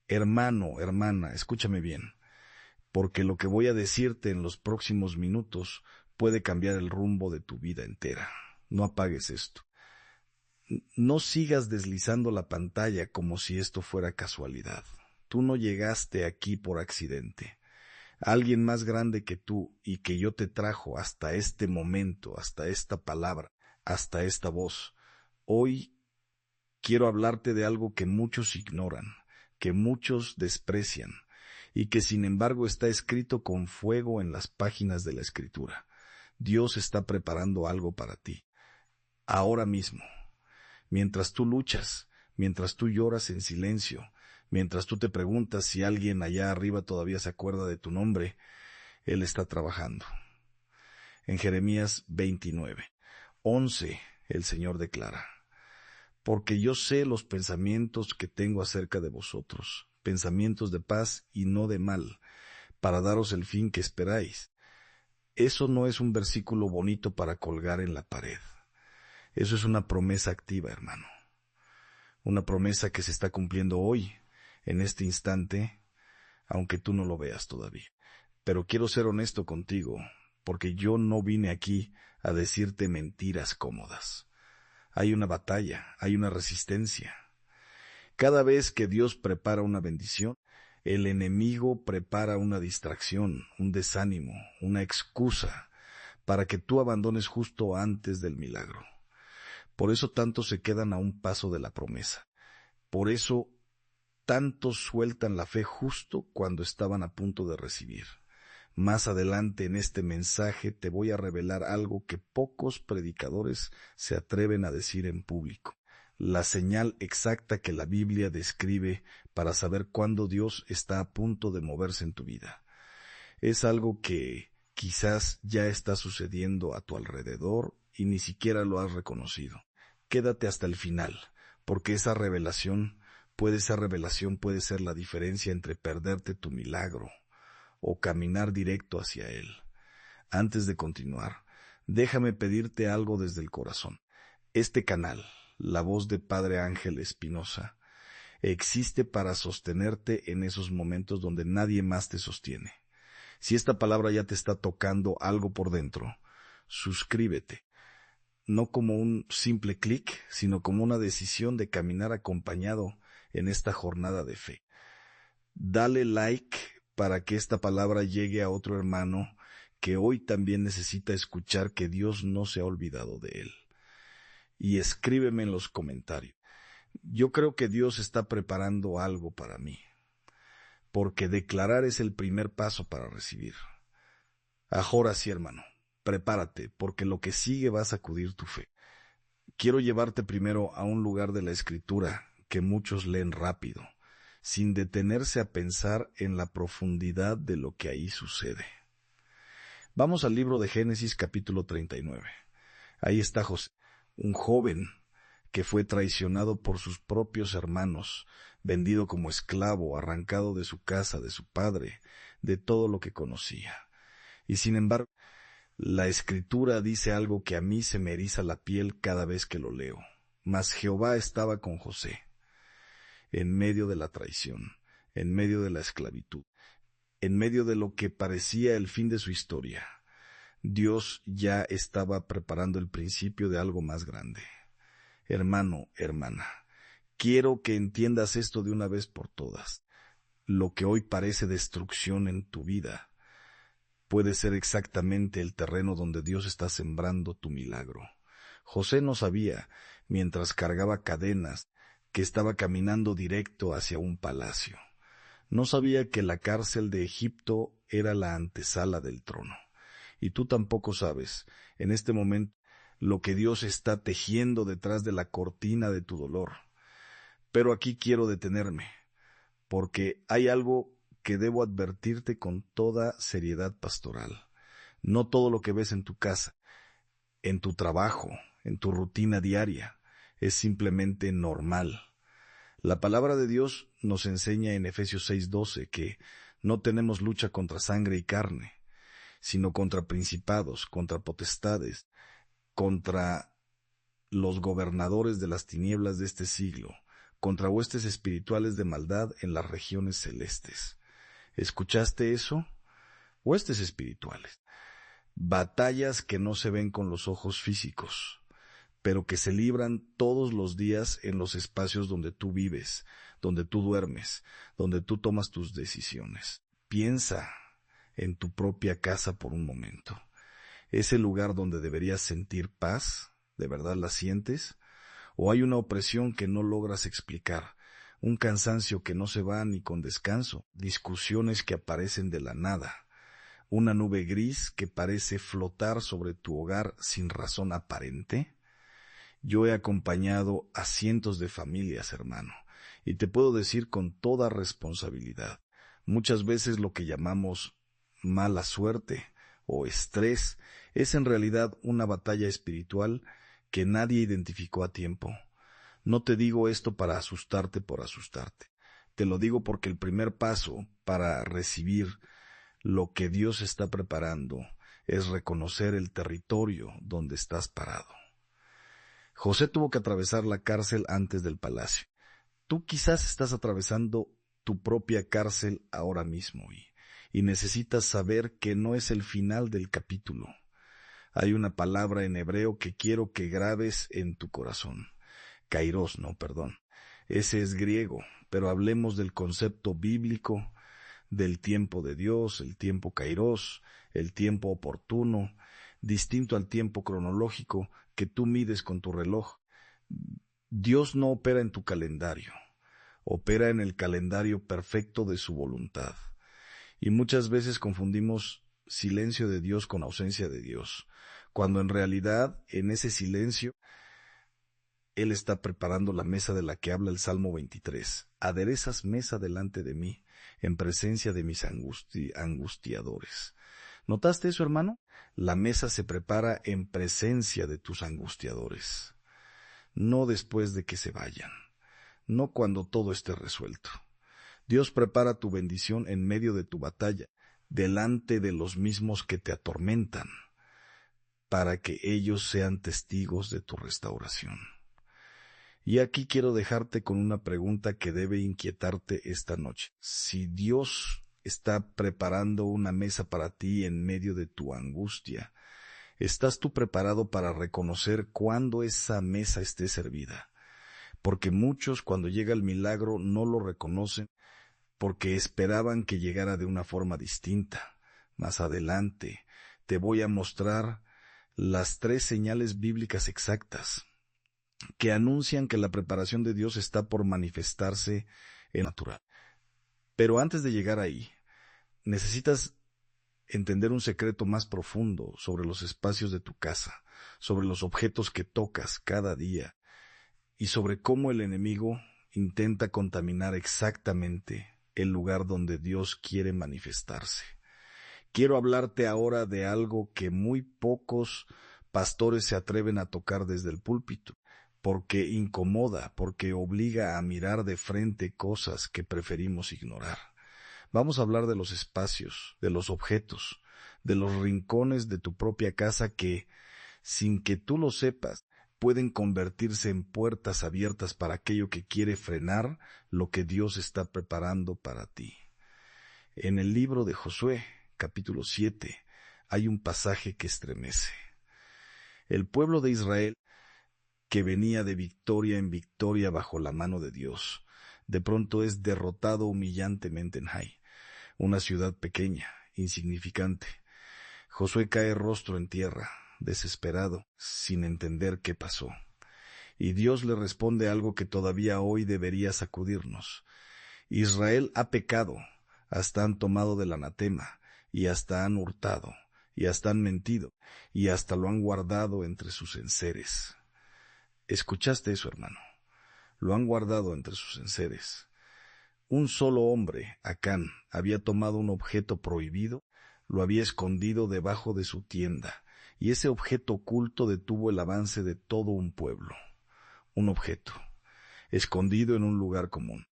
Hermano, hermana, escúchame bien, porque lo que voy a decirte en los próximos minutos puede cambiar el rumbo de tu vida entera. No apagues esto. No sigas deslizando la pantalla como si esto fuera casualidad. Tú no llegaste aquí por accidente. Alguien más grande que tú y que yo te trajo hasta este momento, hasta esta palabra, hasta esta voz. Hoy quiero hablarte de algo que muchos ignoran, que muchos desprecian, y que sin embargo está escrito con fuego en las páginas de la Escritura. Dios está preparando algo para ti, ahora mismo. Mientras tú luchas, mientras tú lloras en silencio, mientras tú te preguntas si alguien allá arriba todavía se acuerda de tu nombre, Él está trabajando. En Jeremías 29:11, el Señor declara: porque yo sé los pensamientos que tengo acerca de vosotros, pensamientos de paz y no de mal, para daros el fin que esperáis. Eso no es un versículo bonito para colgar en la pared. Eso es una promesa activa, hermano. Una promesa que se está cumpliendo hoy, en este instante, aunque tú no lo veas todavía. Pero quiero ser honesto contigo, porque yo no vine aquí a decirte mentiras cómodas. Hay una batalla, hay una resistencia. Cada vez que Dios prepara una bendición, el enemigo prepara una distracción, un desánimo, una excusa, para que tú abandones justo antes del milagro. Por eso tantos se quedan a un paso de la promesa. Por eso tantos sueltan la fe justo cuando estaban a punto de recibir. Más adelante en este mensaje te voy a revelar algo que pocos predicadores se atreven a decir en público. La señal exacta que la Biblia describe para saber cuándo Dios está a punto de moverse en tu vida. Es algo que quizás ya está sucediendo a tu alrededor y ni siquiera lo has reconocido. Quédate hasta el final, porque esa revelación puede ser la diferencia entre perderte tu milagro o caminar directo hacia él. Antes de continuar, déjame pedirte algo desde el corazón. Este canal, La Voz de Padre Ángel Espinosa, existe para sostenerte en esos momentos donde nadie más te sostiene. Si esta palabra ya te está tocando algo por dentro, suscríbete. No como un simple clic, sino como una decisión de caminar acompañado en esta jornada de fe. Dale like para que esta palabra llegue a otro hermano que hoy también necesita escuchar que Dios no se ha olvidado de él. Y escríbeme en los comentarios. Yo creo que Dios está preparando algo para mí, porque declarar es el primer paso para recibir. Ahora sí, hermano, prepárate, porque lo que sigue va a sacudir tu fe. Quiero llevarte primero a un lugar de la Escritura que muchos leen rápido, sin detenerse a pensar en la profundidad de lo que ahí sucede. Vamos al libro de Génesis capítulo 39. Ahí está José, un joven que fue traicionado por sus propios hermanos, vendido como esclavo, arrancado de su casa, de su padre, de todo lo que conocía. Y sin embargo, la Escritura dice algo que a mí se me eriza la piel cada vez que lo leo. Mas Jehová estaba con José, en medio de la traición, en medio de la esclavitud, en medio de lo que parecía el fin de su historia. Dios ya estaba preparando el principio de algo más grande. Hermano, hermana, quiero que entiendas esto de una vez por todas. Lo que hoy parece destrucción en tu vida puede ser exactamente el terreno donde Dios está sembrando tu milagro. José no sabía, mientras cargaba cadenas, que estaba caminando directo hacia un palacio. No sabía que la cárcel de Egipto era la antesala del trono. Y tú tampoco sabes, en este momento, lo que Dios está tejiendo detrás de la cortina de tu dolor. Pero aquí quiero detenerme, porque hay algo que debo advertirte con toda seriedad pastoral. No todo lo que ves en tu casa, en tu trabajo, en tu rutina diaria, es simplemente normal. La palabra de Dios nos enseña en Efesios 6:12 que no tenemos lucha contra sangre y carne, sino contra principados, contra potestades, contra los gobernadores de las tinieblas de este siglo, contra huestes espirituales de maldad en las regiones celestes. ¿Escuchaste eso? Huestes espirituales. Batallas que no se ven con los ojos físicos, pero que se libran todos los días en los espacios donde tú vives, donde tú duermes, donde tú tomas tus decisiones. Piensa en tu propia casa por un momento. ¿Ese lugar donde deberías sentir paz? ¿De verdad la sientes? ¿O hay una opresión que no logras explicar? Un cansancio que no se va ni con descanso, discusiones que aparecen de la nada, una nube gris que parece flotar sobre tu hogar sin razón aparente. Yo he acompañado a cientos de familias, hermano, y te puedo decir con toda responsabilidad, muchas veces lo que llamamos mala suerte o estrés es en realidad una batalla espiritual que nadie identificó a tiempo. No te digo esto para asustarte por asustarte. Te lo digo porque el primer paso para recibir lo que Dios está preparando es reconocer el territorio donde estás parado. José tuvo que atravesar la cárcel antes del palacio. Tú quizás estás atravesando tu propia cárcel ahora mismo y necesitas saber que no es el final del capítulo. Hay una palabra en hebreo que quiero que grabes en tu corazón. Kairos, perdón. Ese es griego, pero hablemos del concepto bíblico del tiempo de Dios, el tiempo kairos, el tiempo oportuno, distinto al tiempo cronológico que tú mides con tu reloj. Dios no opera en tu calendario, opera en el calendario perfecto de su voluntad. Y muchas veces confundimos silencio de Dios con ausencia de Dios, cuando en realidad en ese silencio Él está preparando la mesa de la que habla el Salmo 23. Aderezas mesa delante de mí, en presencia de mis angustiadores. ¿Notaste eso, hermano? La mesa se prepara en presencia de tus angustiadores, no después de que se vayan, no cuando todo esté resuelto. Dios prepara tu bendición en medio de tu batalla, delante de los mismos que te atormentan, para que ellos sean testigos de tu restauración. Y aquí quiero dejarte con una pregunta que debe inquietarte esta noche. Si Dios está preparando una mesa para ti en medio de tu angustia, ¿estás tú preparado para reconocer cuándo esa mesa esté servida? Porque muchos cuando llega el milagro no lo reconocen porque esperaban que llegara de una forma distinta. Más adelante te voy a mostrar las 3 señales bíblicas exactas que anuncian que la preparación de Dios está por manifestarse en natural. Pero antes de llegar ahí, necesitas entender un secreto más profundo sobre los espacios de tu casa, sobre los objetos que tocas cada día y sobre cómo el enemigo intenta contaminar exactamente el lugar donde Dios quiere manifestarse. Quiero hablarte ahora de algo que muy pocos pastores se atreven a tocar desde el púlpito, porque incomoda, porque obliga a mirar de frente cosas que preferimos ignorar. Vamos a hablar de los espacios, de los objetos, de los rincones de tu propia casa que, sin que tú lo sepas, pueden convertirse en puertas abiertas para aquello que quiere frenar lo que Dios está preparando para ti. En el libro de Josué, capítulo 7, hay un pasaje que estremece. El pueblo de Israel, que venía de victoria en victoria bajo la mano de Dios, de pronto es derrotado humillantemente en Hai, una ciudad pequeña, insignificante. Josué cae rostro en tierra, desesperado, sin entender qué pasó. Y Dios le responde algo que todavía hoy debería sacudirnos. Israel ha pecado, hasta han tomado del anatema, y hasta han hurtado, y hasta han mentido, y hasta lo han guardado entre sus enseres. ¿Escuchaste eso, hermano? Lo han guardado entre sus enseres. Un solo hombre, Acán, había tomado un objeto prohibido, lo había escondido debajo de su tienda, y ese objeto oculto detuvo el avance de todo un pueblo. Un objeto, escondido en un lugar común,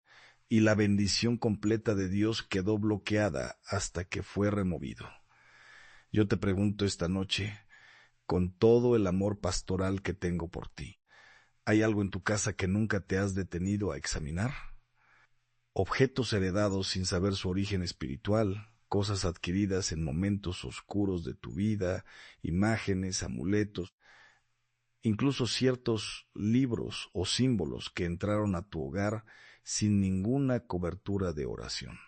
y la bendición completa de Dios quedó bloqueada hasta que fue removido. Yo te pregunto esta noche, con todo el amor pastoral que tengo por ti, ¿Hay algo en tu casa que nunca te has detenido a examinar? Objetos heredados sin saber su origen espiritual, cosas adquiridas en momentos oscuros de tu vida, imágenes, amuletos, incluso ciertos libros o símbolos que entraron a tu hogar sin ninguna cobertura de oración.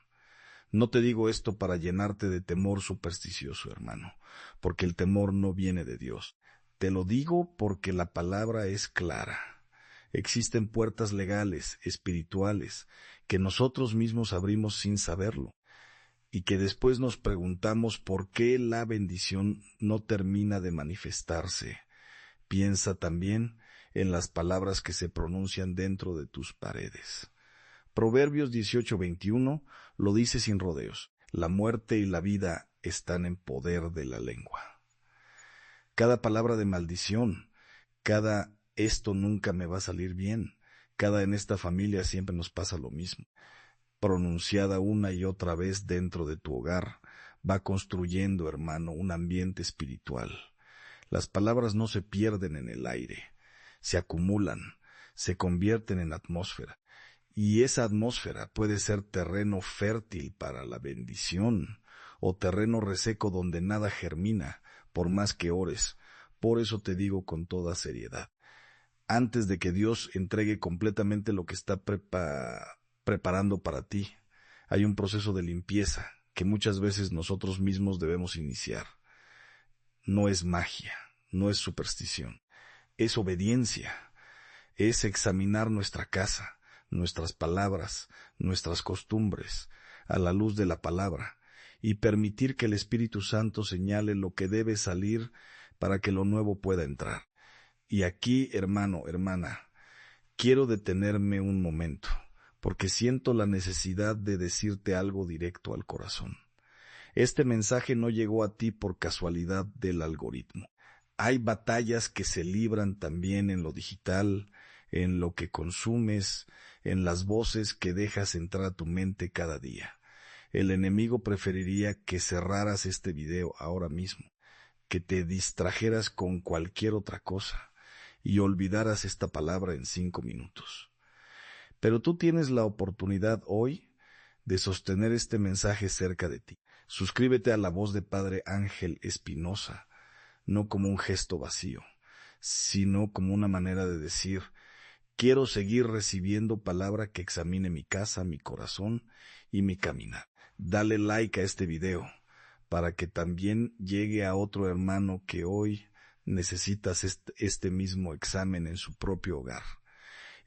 No te digo esto para llenarte de temor supersticioso, hermano, porque el temor no viene de Dios. Te lo digo porque la palabra es clara. Existen puertas legales, espirituales, que nosotros mismos abrimos sin saberlo, y que después nos preguntamos por qué la bendición no termina de manifestarse. Piensa también en las palabras que se pronuncian dentro de tus paredes. Proverbios 18:21 lo dice sin rodeos. La muerte y la vida están en poder de la lengua. Cada palabra de maldición, cada esto nunca me va a salir bien, cada en esta familia siempre nos pasa lo mismo, pronunciada una y otra vez dentro de tu hogar, va construyendo, hermano, un ambiente espiritual. Las palabras no se pierden en el aire, se acumulan, se convierten en atmósfera. Y esa atmósfera puede ser terreno fértil para la bendición o terreno reseco donde nada germina, por más que ores. Por eso te digo con toda seriedad, antes de que Dios entregue completamente lo que está preparando para ti, hay un proceso de limpieza que muchas veces nosotros mismos debemos iniciar. No es magia, no es superstición, es obediencia, es examinar nuestra casa, nuestras palabras, nuestras costumbres, a la luz de la palabra, y permitir que el Espíritu Santo señale lo que debe salir para que lo nuevo pueda entrar. Y aquí, hermano, hermana, quiero detenerme un momento, porque siento la necesidad de decirte algo directo al corazón. Este mensaje no llegó a ti por casualidad del algoritmo. Hay batallas que se libran también en lo digital, en lo que consumes, en las voces que dejas entrar a tu mente cada día. El enemigo preferiría que cerraras este video ahora mismo, que te distrajeras con cualquier otra cosa y olvidaras esta palabra en 5 minutos. Pero tú tienes la oportunidad hoy de sostener este mensaje cerca de ti. Suscríbete a La Voz de Padre Ángel Espinosa, no como un gesto vacío, sino como una manera de decir: quiero seguir recibiendo palabra que examine mi casa, mi corazón y mi caminar. Dale like a este video para que también llegue a otro hermano que hoy necesitas este mismo examen en su propio hogar.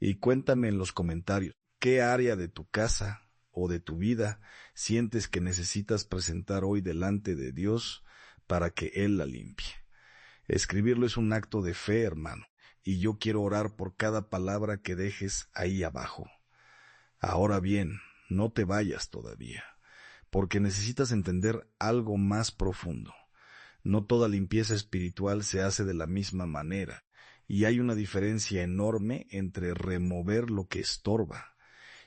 Y cuéntame en los comentarios, ¿qué área de tu casa o de tu vida sientes que necesitas presentar hoy delante de Dios para que Él la limpie? Escribirlo es un acto de fe, hermano, y yo quiero orar por cada palabra que dejes ahí abajo. Ahora bien, no te vayas todavía, porque necesitas entender algo más profundo. No toda limpieza espiritual se hace de la misma manera, y hay una diferencia enorme entre remover lo que estorba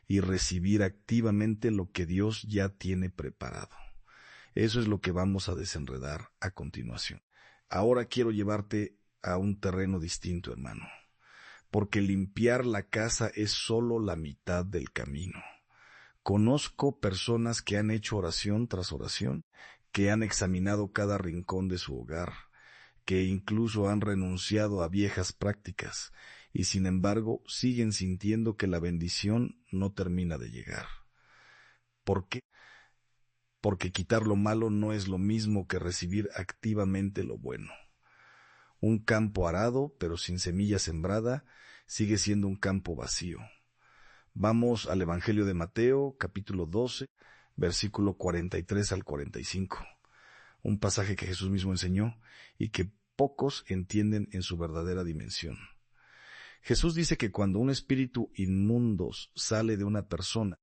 y recibir activamente lo que Dios ya tiene preparado. Eso es lo que vamos a desenredar a continuación. Ahora quiero llevarte a un terreno distinto, hermano, porque limpiar la casa es solo la mitad del camino. Conozco personas que han hecho oración tras oración, que han examinado cada rincón de su hogar, que incluso han renunciado a viejas prácticas, y sin embargo siguen sintiendo que la bendición no termina de llegar. ¿Por qué? Porque quitar lo malo no es lo mismo que recibir activamente lo bueno. Un campo arado, pero sin semilla sembrada, sigue siendo un campo vacío. Vamos al Evangelio de Mateo, capítulo 12, versículo 43 al 45. Un pasaje que Jesús mismo enseñó y que pocos entienden en su verdadera dimensión. Jesús dice que cuando un espíritu inmundo sale de una persona,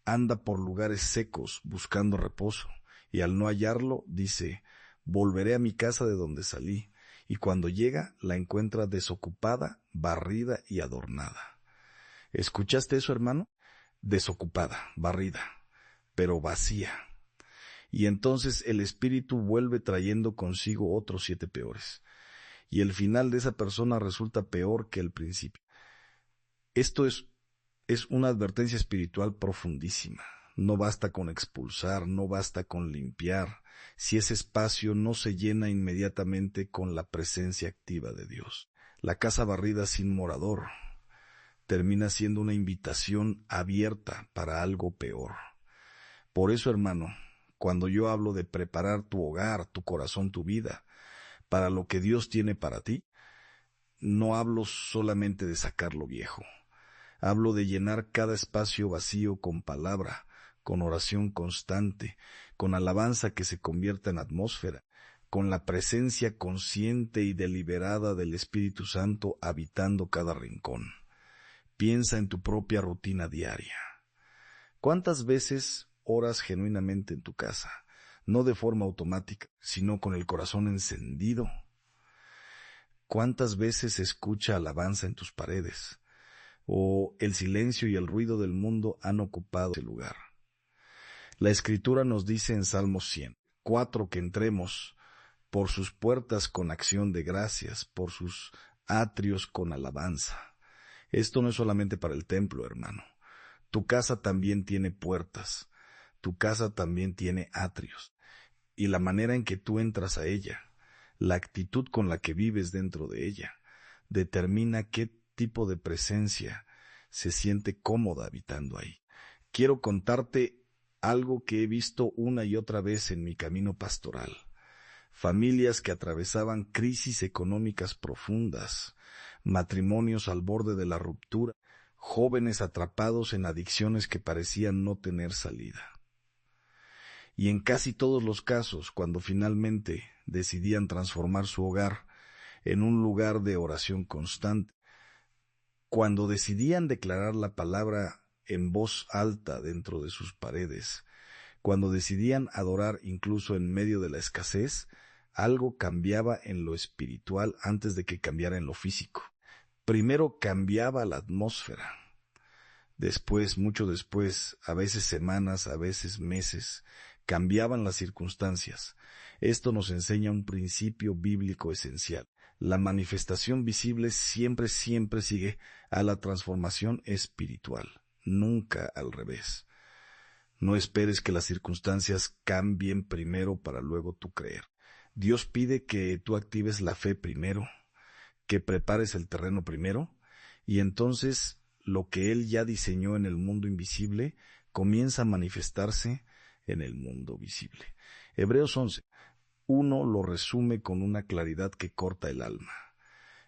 anda por lugares secos buscando reposo, y al no hallarlo, dice: volveré a mi casa de donde salí, y cuando llega la encuentra desocupada, barrida y adornada. ¿Escuchaste eso, hermano? Desocupada, barrida, pero vacía. Y entonces el espíritu vuelve trayendo consigo otros 7 peores. Y el final de esa persona resulta peor que el principio. Esto es una advertencia espiritual profundísima. No basta con expulsar, no basta con limpiar, si ese espacio no se llena inmediatamente con la presencia activa de Dios. La casa barrida sin morador termina siendo una invitación abierta para algo peor. Por eso, hermano, cuando yo hablo de preparar tu hogar, tu corazón, tu vida, para lo que Dios tiene para ti, no hablo solamente de sacar lo viejo. Hablo de llenar cada espacio vacío con palabra, con oración constante, con alabanza que se convierta en atmósfera, con la presencia consciente y deliberada del Espíritu Santo habitando cada rincón. Piensa en tu propia rutina diaria. ¿Cuántas veces oras genuinamente en tu casa? No de forma automática, sino con el corazón encendido. ¿Cuántas veces se escucha alabanza en tus paredes? ¿O el silencio y el ruido del mundo han ocupado ese lugar? La Escritura nos dice en Salmos 100:4 que entremos por sus puertas con acción de gracias, por sus atrios con alabanza. Esto no es solamente para el templo, hermano. Tu casa también tiene puertas. Tu casa también tiene atrios. Y la manera en que tú entras a ella, la actitud con la que vives dentro de ella, determina qué tipo de presencia se siente cómoda habitando ahí. Quiero contarte algo que he visto una y otra vez en mi camino pastoral. Familias que atravesaban crisis económicas profundas, matrimonios al borde de la ruptura, jóvenes atrapados en adicciones que parecían no tener salida. Y en casi todos los casos, cuando finalmente decidían transformar su hogar en un lugar de oración constante, cuando decidían declarar la palabra en voz alta dentro de sus paredes, cuando decidían adorar incluso en medio de la escasez, algo cambiaba en lo espiritual antes de que cambiara en lo físico. Primero cambiaba la atmósfera. Después, mucho después, a veces semanas, a veces meses, cambiaban las circunstancias. Esto nos enseña un principio bíblico esencial. La manifestación visible siempre sigue a la transformación espiritual, nunca al revés. No esperes que las circunstancias cambien primero para luego tú creer. Dios pide que tú actives la fe primero, que prepares el terreno primero, y entonces lo que Él ya diseñó en el mundo invisible comienza a manifestarse en el mundo visible. Hebreos 11:1 lo resume con una claridad que corta el alma.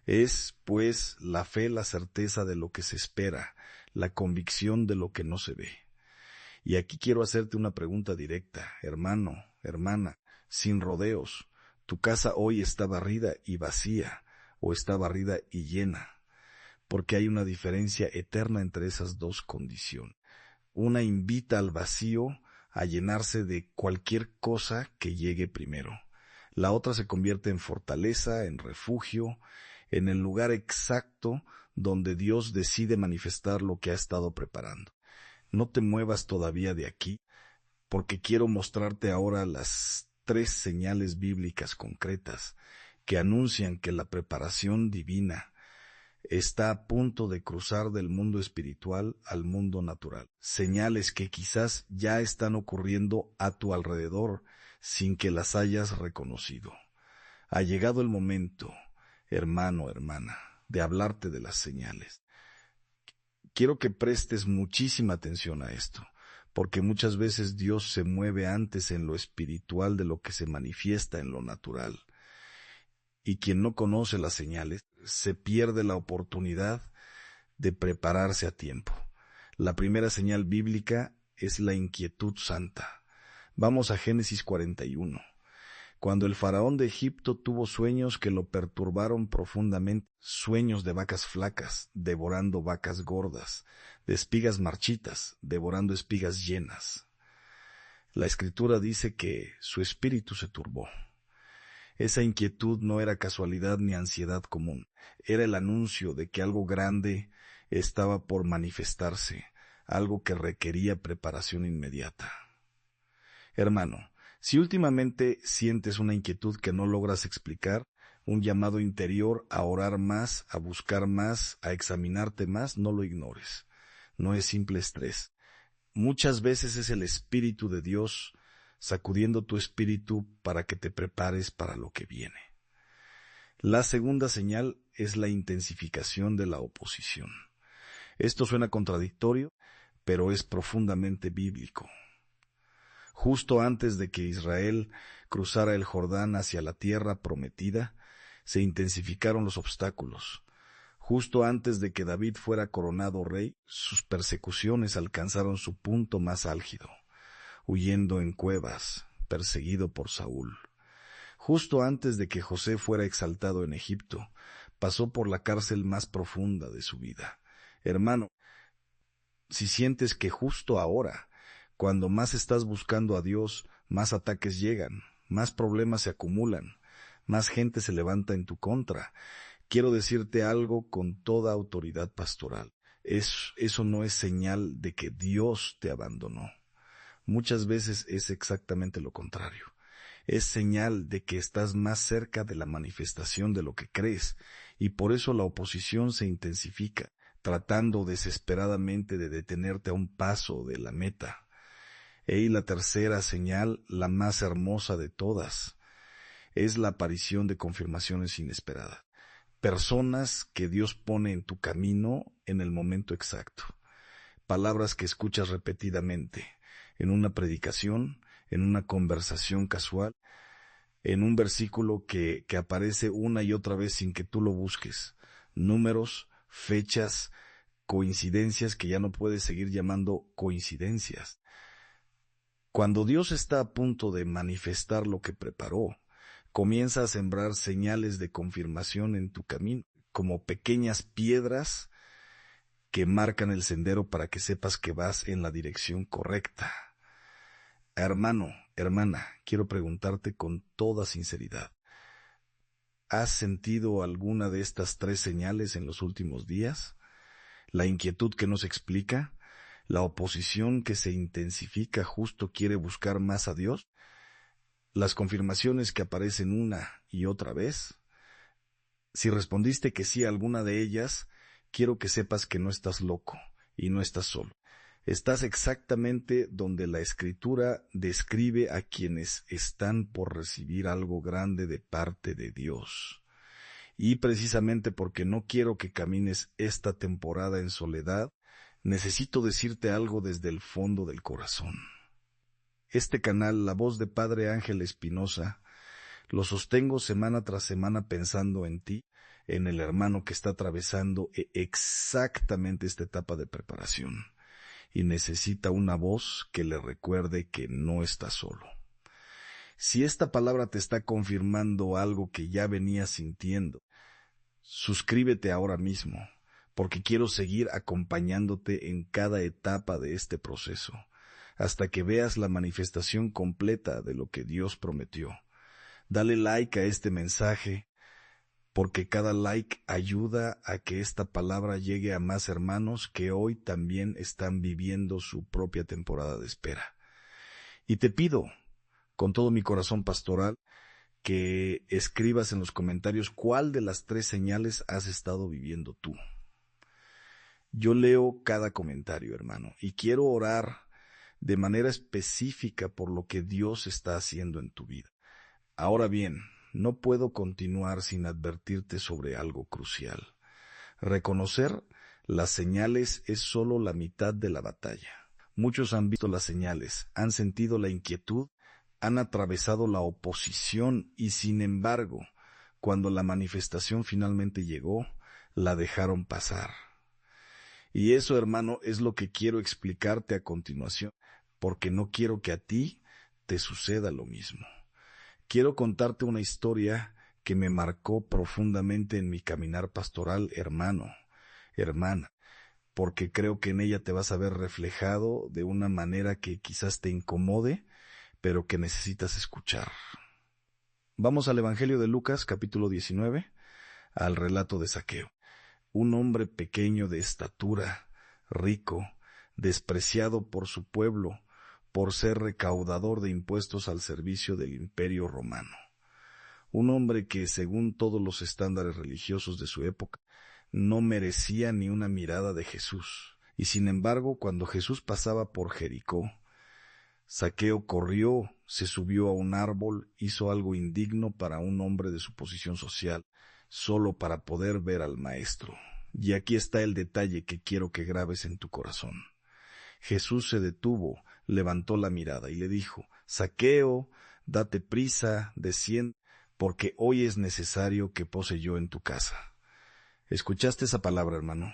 Es, pues, la fe la certeza de lo que se espera, la convicción de lo que no se ve. Y aquí quiero hacerte una pregunta directa, hermano, hermana, sin rodeos. ¿Tu casa hoy está barrida y vacía o está barrida y llena? Porque hay una diferencia eterna entre esas dos condiciones. Una invita al vacío a llenarse de cualquier cosa que llegue primero. La otra se convierte en fortaleza, en refugio, en el lugar exacto donde Dios decide manifestar lo que ha estado preparando. No te muevas todavía de aquí, porque quiero mostrarte ahora las 3 señales bíblicas concretas que anuncian que la preparación divina está a punto de cruzar del mundo espiritual al mundo natural. Señales que quizás ya están ocurriendo a tu alrededor sin que las hayas reconocido. Ha llegado el momento, hermano, hermana, de hablarte de las señales. Quiero que prestes muchísima atención a esto, porque muchas veces Dios se mueve antes en lo espiritual de lo que se manifiesta en lo natural. Y quien no conoce las señales se pierde la oportunidad de prepararse a tiempo. La primera señal bíblica es la inquietud santa. Vamos a Génesis 41. Cuando el faraón de Egipto tuvo sueños que lo perturbaron profundamente, sueños de vacas flacas, devorando vacas gordas, de espigas marchitas, devorando espigas llenas. La Escritura dice que su espíritu se turbó. Esa inquietud no era casualidad ni ansiedad común, era el anuncio de que algo grande estaba por manifestarse, algo que requería preparación inmediata. Hermano, si últimamente sientes una inquietud que no logras explicar, un llamado interior a orar más, a buscar más, a examinarte más, no lo ignores. No es simple estrés. Muchas veces es el Espíritu de Dios sacudiendo tu espíritu para que te prepares para lo que viene. La segunda señal es la intensificación de la oposición. Esto suena contradictorio, pero es profundamente bíblico. Justo antes de que Israel cruzara el Jordán hacia la tierra prometida, se intensificaron los obstáculos. Justo antes de que David fuera coronado rey, sus persecuciones alcanzaron su punto más álgido, huyendo en cuevas, perseguido por Saúl. Justo antes de que José fuera exaltado en Egipto, pasó por la cárcel más profunda de su vida. Hermano, si sientes que justo ahora, cuando más estás buscando a Dios, más ataques llegan, más problemas se acumulan, más gente se levanta en tu contra, quiero decirte algo con toda autoridad pastoral. Eso no es señal de que Dios te abandonó. Muchas veces es exactamente lo contrario. Es señal de que estás más cerca de la manifestación de lo que crees, y por eso la oposición se intensifica, tratando desesperadamente de detenerte a un paso de la meta. Y la tercera señal, la más hermosa de todas, es la aparición de confirmaciones inesperadas. Personas que Dios pone en tu camino en el momento exacto. Palabras que escuchas repetidamente, en una predicación, en una conversación casual, en un versículo que aparece una y otra vez sin que tú lo busques. Números, fechas, coincidencias que ya no puedes seguir llamando coincidencias. Cuando Dios está a punto de manifestar lo que preparó, comienza a sembrar señales de confirmación en tu camino, como pequeñas piedras que marcan el sendero para que sepas que vas en la dirección correcta. Hermano, hermana, quiero preguntarte con toda sinceridad, ¿has sentido alguna de estas tres señales en los últimos días? ¿La inquietud que no se explica? ¿La oposición que se intensifica justo quiere buscar más a Dios? ¿Las confirmaciones que aparecen una y otra vez? Si respondiste que sí a alguna de ellas, quiero que sepas que no estás loco y no estás solo. Estás exactamente donde la Escritura describe a quienes están por recibir algo grande de parte de Dios. Y precisamente porque no quiero que camines esta temporada en soledad, necesito decirte algo desde el fondo del corazón. Este canal, La Voz de Padre Ángel Espinosa, lo sostengo semana tras semana pensando en ti, en el hermano que está atravesando exactamente esta etapa de preparación y necesita una voz que le recuerde que no está solo. Si esta palabra te está confirmando algo que ya venías sintiendo, suscríbete ahora mismo, porque quiero seguir acompañándote en cada etapa de este proceso, hasta que veas la manifestación completa de lo que Dios prometió. Dale like a este mensaje, porque cada like ayuda a que esta palabra llegue a más hermanos que hoy también están viviendo su propia temporada de espera. Y te pido, con todo mi corazón pastoral, que escribas en los comentarios cuál de las tres señales has estado viviendo tú. Yo leo cada comentario, hermano, y quiero orar de manera específica por lo que Dios está haciendo en tu vida. Ahora bien, no puedo continuar sin advertirte sobre algo crucial. Reconocer las señales es solo la mitad de la batalla. Muchos han visto las señales, han sentido la inquietud, han atravesado la oposición y sin embargo, cuando la manifestación finalmente llegó, la dejaron pasar. Y eso, hermano, es lo que quiero explicarte a continuación, porque no quiero que a ti te suceda lo mismo. Quiero contarte una historia que me marcó profundamente en mi caminar pastoral, hermano, hermana, porque creo que en ella te vas a ver reflejado de una manera que quizás te incomode, pero que necesitas escuchar. Vamos al Evangelio de Lucas, capítulo 19, al relato de Zaqueo, un hombre pequeño de estatura, rico, despreciado por su pueblo, por ser recaudador de impuestos al servicio del Imperio Romano. un hombre que, según todos los estándares religiosos de su época, no merecía ni una mirada de Jesús. Y sin embargo, cuando Jesús pasaba por Jericó, Zaqueo corrió, se subió a un árbol, hizo algo indigno para un hombre de su posición social, solo para poder ver al Maestro. Y aquí está el detalle que quiero que grabes en tu corazón. Jesús se detuvo, levantó la mirada y le dijo: Zaqueo, date prisa, desciende, porque hoy es necesario que pose yo en tu casa. ¿Escuchaste esa palabra, hermano?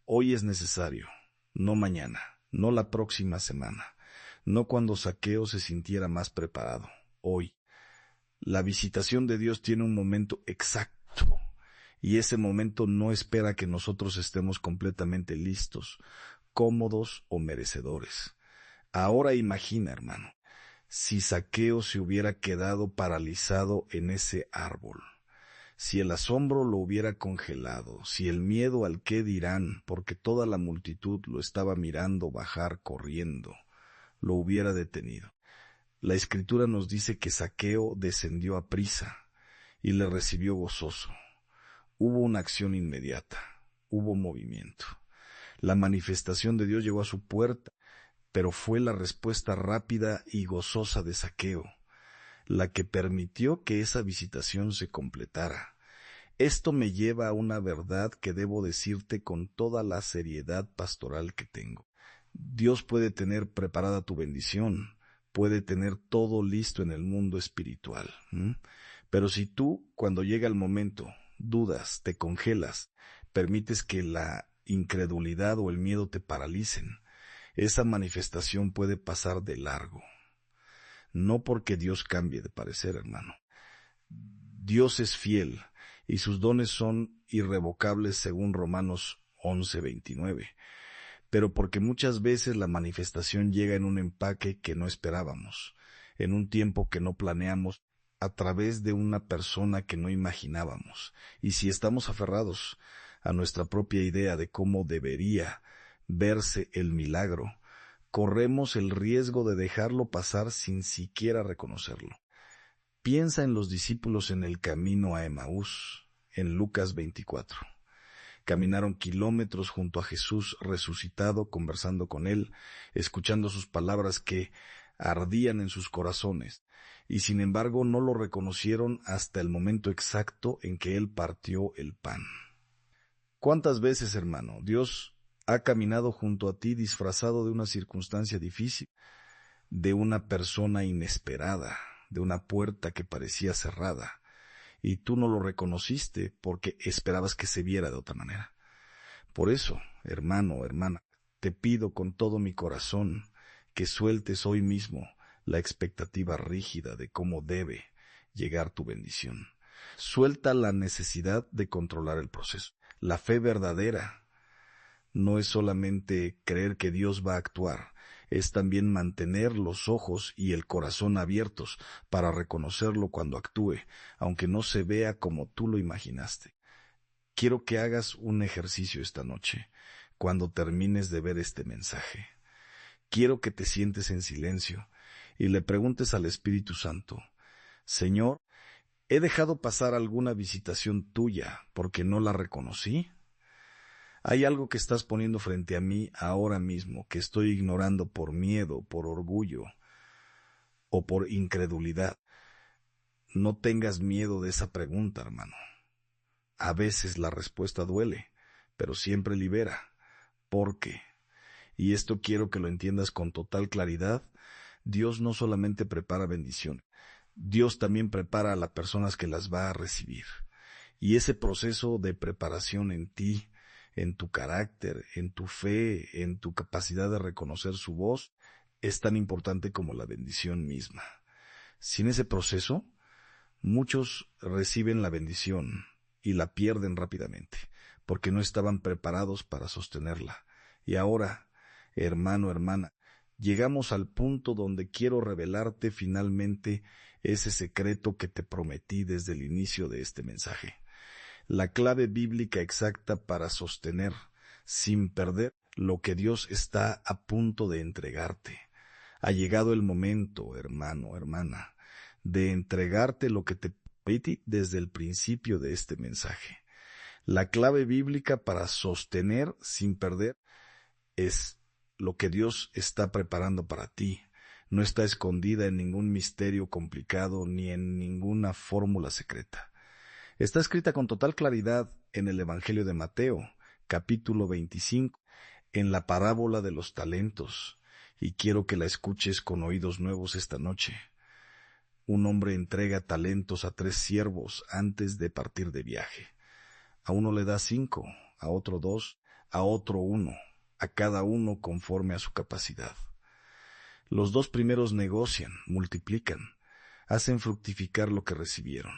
Hoy es necesario, no mañana, no la próxima semana, no cuando Zaqueo se sintiera más preparado, hoy. La visitación de Dios tiene un momento exacto, y ese momento no espera que nosotros estemos completamente listos, cómodos o merecedores. Ahora imagina, hermano, si Zaqueo se hubiera quedado paralizado en ese árbol, si el asombro lo hubiera congelado, si el miedo al qué dirán, porque toda la multitud lo estaba mirando bajar corriendo, lo hubiera detenido. La Escritura nos dice que Zaqueo descendió a prisa y le recibió gozoso. Hubo una acción inmediata, hubo movimiento. La manifestación de Dios llegó a su puerta, pero fue la respuesta rápida y gozosa de Zaqueo la que permitió que esa visitación se completara. Esto me lleva a una verdad que debo decirte con toda la seriedad pastoral que tengo. Dios puede tener preparada tu bendición, puede tener todo listo en el mundo espiritual. Pero si tú, cuando llega el momento, dudas, te congelas, permites que la incredulidad o el miedo te paralicen, esa manifestación puede pasar de largo. No porque Dios cambie de parecer, hermano. Dios es fiel y sus dones son irrevocables según Romanos 11:29, pero porque muchas veces la manifestación llega en un empaque que no esperábamos, en un tiempo que no planeamos, a través de una persona que no imaginábamos. Y si estamos aferrados a nuestra propia idea de cómo debería verse el milagro, corremos el riesgo de dejarlo pasar sin siquiera reconocerlo. Piensa en los discípulos en el camino a Emaús, en Lucas 24. Caminaron kilómetros junto a Jesús resucitado, conversando con él, escuchando sus palabras que ardían en sus corazones, y sin embargo no lo reconocieron hasta el momento exacto en que él partió el pan. ¿Cuántas veces, hermano, Dios ha caminado junto a ti disfrazado de una circunstancia difícil, de una persona inesperada, de una puerta que parecía cerrada, y tú no lo reconociste porque esperabas que se viera de otra manera? Por eso, hermano, hermana, te pido con todo mi corazón que sueltes hoy mismo la expectativa rígida de cómo debe llegar tu bendición. Suelta la necesidad de controlar el proceso. La fe verdadera no es solamente creer que Dios va a actuar, es también mantener los ojos y el corazón abiertos para reconocerlo cuando actúe, aunque no se vea como tú lo imaginaste. Quiero que hagas un ejercicio esta noche, cuando termines de ver este mensaje. Quiero que te sientes en silencio y le preguntes al Espíritu Santo: Señor, ¿he dejado pasar alguna visitación tuya porque no la reconocí? ¿Hay algo que estás poniendo frente a mí ahora mismo que estoy ignorando por miedo, por orgullo o por incredulidad? No tengas miedo de esa pregunta, hermano. A veces la respuesta duele, pero siempre libera. ¿Por qué? Y esto quiero que lo entiendas con total claridad. Dios no solamente prepara bendición, Dios también prepara a las personas que las va a recibir. Y ese proceso de preparación en ti, en tu carácter, en tu fe, en tu capacidad de reconocer su voz, es tan importante como la bendición misma. Sin ese proceso, muchos reciben la bendición y la pierden rápidamente, porque no estaban preparados para sostenerla. Y ahora, hermano, hermana, llegamos al punto donde quiero revelarte finalmente ese secreto que te prometí desde el inicio de este mensaje. La clave bíblica exacta para sostener, sin perder, lo que Dios está a punto de entregarte. Ha llegado el momento, hermano, hermana, de entregarte lo que te desde el principio de este mensaje. La clave bíblica para sostener sin perder es lo que Dios está preparando para ti. No está escondida en ningún misterio complicado ni en ninguna fórmula secreta. Está escrita con total claridad en el Evangelio de Mateo, capítulo 25, en la parábola de los talentos, y quiero que la escuches con oídos nuevos esta noche. Un hombre entrega talentos a 3 siervos antes de partir de viaje. A uno le da 5, a otro 2, a otro 1, a cada uno conforme a su capacidad. Los 2 primeros negocian, multiplican, hacen fructificar lo que recibieron.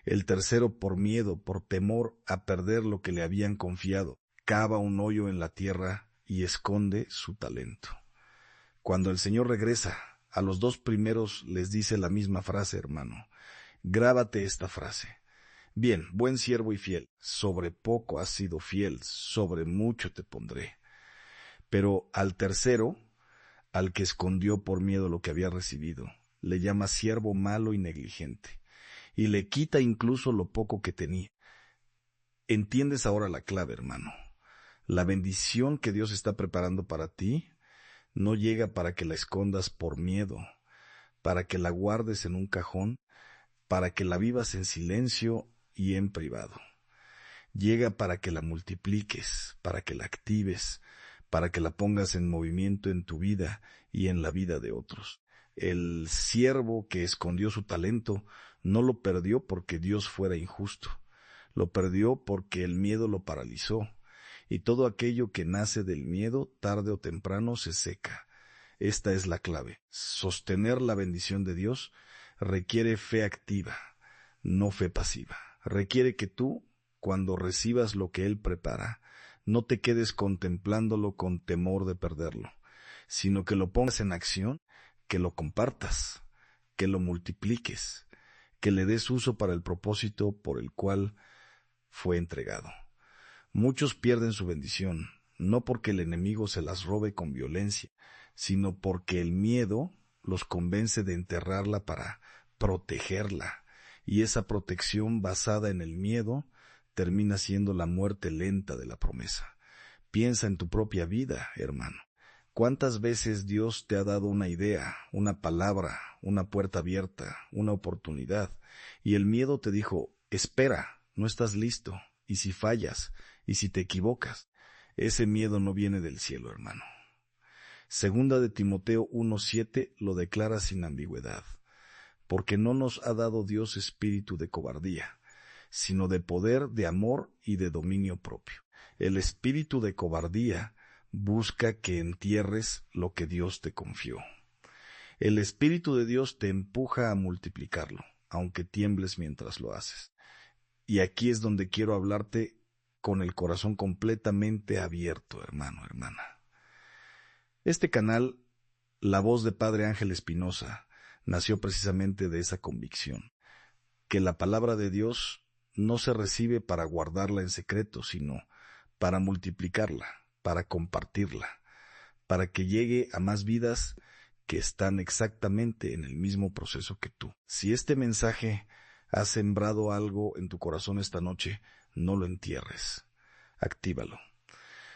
El tercero, por miedo, por temor a perder lo que le habían confiado, cava un hoyo en la tierra y esconde su talento. Cuando el Señor regresa, a los 2 primeros les dice la misma frase, hermano. Grábate esta frase. Bien, buen siervo y fiel, sobre poco has sido fiel, sobre mucho te pondré. Pero al tercero, al que escondió por miedo lo que había recibido, le llama siervo malo y negligente, y le quita incluso lo poco que tenía. ¿Entiendes ahora la clave, hermano? La bendición que Dios está preparando para ti no llega para que la escondas por miedo, para que la guardes en un cajón, para que la vivas en silencio y en privado. Llega para que la multipliques, para que la actives, para que la pongas en movimiento en tu vida y en la vida de otros. El siervo que escondió su talento no lo perdió porque Dios fuera injusto, lo perdió porque el miedo lo paralizó, y todo aquello que nace del miedo tarde o temprano se seca. Esta es la clave. Sostener la bendición de Dios requiere fe activa, no fe pasiva. Requiere que tú, cuando recibas lo que Él prepara, no te quedes contemplándolo con temor de perderlo, sino que lo pongas en acción, que lo compartas, que lo multipliques, que le des uso para el propósito por el cual fue entregado. Muchos pierden su bendición, no porque el enemigo se las robe con violencia, sino porque el miedo los convence de enterrarla para protegerla, y esa protección basada en el miedo termina siendo la muerte lenta de la promesa. Piensa en tu propia vida, hermano. ¿Cuántas veces Dios te ha dado una idea, una palabra, una puerta abierta, una oportunidad, y el miedo te dijo, espera, no estás listo, y si fallas, y si te equivocas? Ese miedo no viene del cielo, hermano. Segunda de Timoteo 1:7 lo declara sin ambigüedad. Porque no nos ha dado Dios espíritu de cobardía, sino de poder, de amor y de dominio propio. El espíritu de cobardía busca que entierres lo que Dios te confió. El Espíritu de Dios te empuja a multiplicarlo, aunque tiembles mientras lo haces. Y aquí es donde quiero hablarte con el corazón completamente abierto, hermano, hermana. Este canal, La Voz de Padre Ángel Espinosa, nació precisamente de esa convicción, que la palabra de Dios no se recibe para guardarla en secreto, sino para multiplicarla, para compartirla, para que llegue a más vidas que están exactamente en el mismo proceso que tú. Si este mensaje ha sembrado algo en tu corazón esta noche, no lo entierres, actívalo.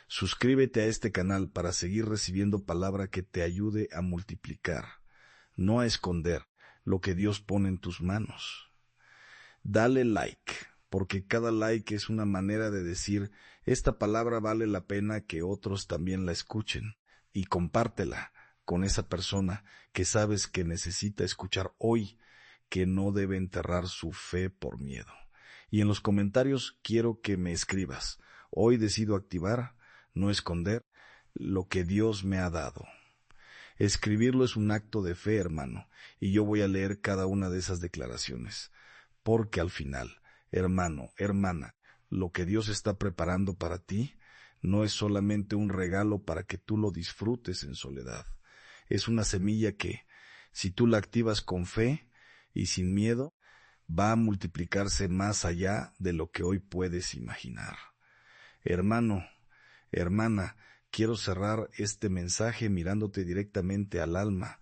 Suscríbete a este canal para seguir recibiendo palabra que te ayude a multiplicar, no a esconder lo que Dios pone en tus manos. Dale like, porque cada like es una manera de decir, esta palabra vale la pena que otros también la escuchen, y compártela con esa persona que sabes que necesita escuchar hoy, que no debe enterrar su fe por miedo. Y en los comentarios quiero que me escribas, hoy decido activar, no esconder, lo que Dios me ha dado. Escribirlo es un acto de fe, hermano, y yo voy a leer cada una de esas declaraciones, porque al final, hermano, hermana, lo que Dios está preparando para ti no es solamente un regalo para que tú lo disfrutes en soledad. Es una semilla que, si tú la activas con fe y sin miedo, va a multiplicarse más allá de lo que hoy puedes imaginar. Hermano, hermana, quiero cerrar este mensaje mirándote directamente al alma,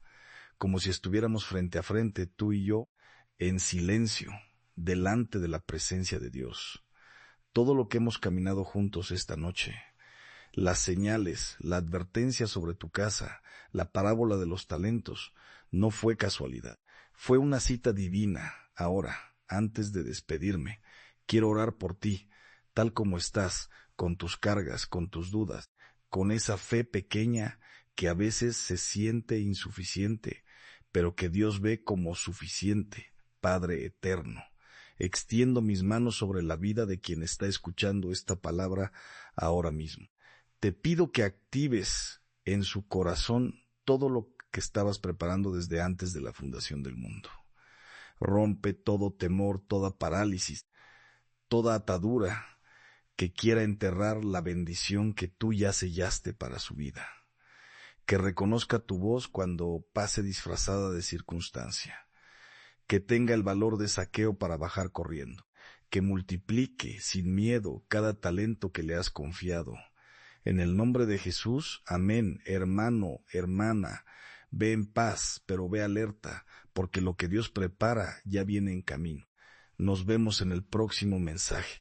como si estuviéramos frente a frente, tú y yo, en silencio, delante de la presencia de Dios. Todo lo que hemos caminado juntos esta noche, las señales, la advertencia sobre tu casa, la parábola de los talentos, no fue casualidad. Fue una cita divina. Ahora, antes de despedirme, quiero orar por ti, tal como estás, con tus cargas, con tus dudas, con esa fe pequeña que a veces se siente insuficiente, pero que Dios ve como suficiente, Padre eterno. Extiendo mis manos sobre la vida de quien está escuchando esta palabra ahora mismo. Te pido que actives en su corazón todo lo que estabas preparando desde antes de la fundación del mundo. Rompe todo temor, toda parálisis, toda atadura que quiera enterrar la bendición que tú ya sellaste para su vida. Que reconozca tu voz cuando pase disfrazada de circunstancia. Que tenga el valor de Zaqueo para bajar corriendo. Que multiplique sin miedo cada talento que le has confiado. En el nombre de Jesús, amén. Hermano, hermana, ve en paz, pero ve alerta, porque lo que Dios prepara ya viene en camino. Nos vemos en el próximo mensaje.